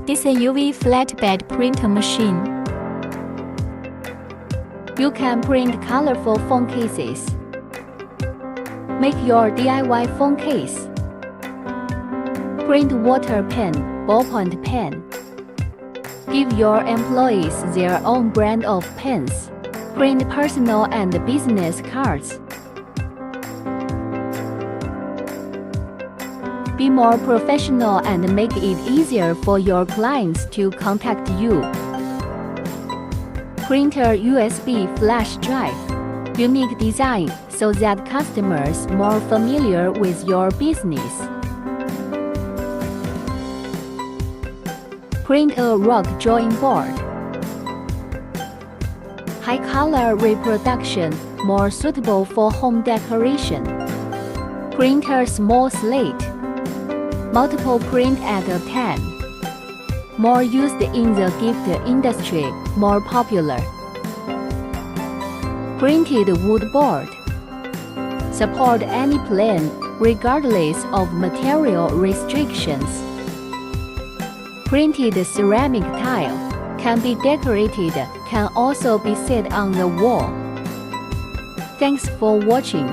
This is a UV flatbed printer machine. You can print colorful phone cases. Make your DIY phone case. Print water pen, ballpoint pen. Give your employees their own brand of pens. Print personal and business cards. Be more professional and make it easier for your clients to contact you. Printer USB flash drive. Unique design so that customers more familiar with your business. Print a rock drawing board. High color reproduction, more suitable for home decoration. Printer small slate. Multiple print at a time. More used in the gift industry, more popular. Printed wood board. Support any plan, regardless of material restrictions. Printed ceramic tile. Can be decorated, can also be set on the wall. Thanks for watching.